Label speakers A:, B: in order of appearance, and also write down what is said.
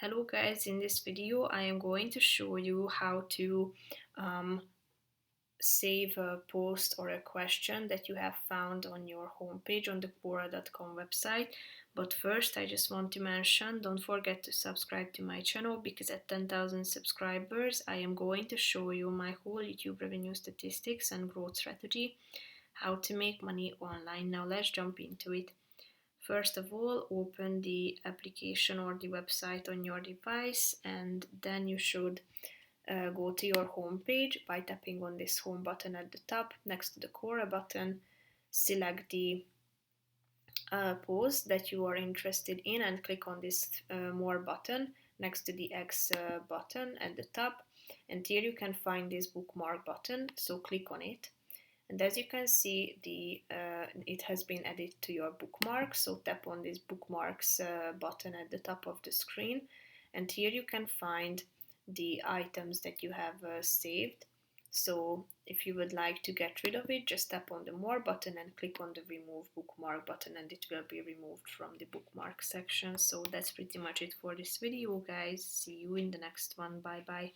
A: Hello guys, in this video I am going to show you how to um, save a post or a question that you have found on your homepage on the quora.com website. But first I just want to mention, don't forget to subscribe to my channel, because at 10,000 subscribers I am going to show you my whole YouTube revenue statistics and growth strategy, how to make money online. Now let's jump into it. First of all, open the application or the website on your device, and then you should go to your home page by tapping on this home button at the top next to the Quora button. Select the post that you are interested in and click on this more button next to the X button at the top, and here you can find this bookmark button, so click on it. And as you can see, it has been added to your bookmarks, so tap on this bookmarks button at the top of the screen, and here you can find the items that you have saved. So if you would like to get rid of it, just tap on the more button and click on the remove bookmark button, and it will be removed from the bookmark section. So that's pretty much it for this video, guys. See you in the next one. Bye bye.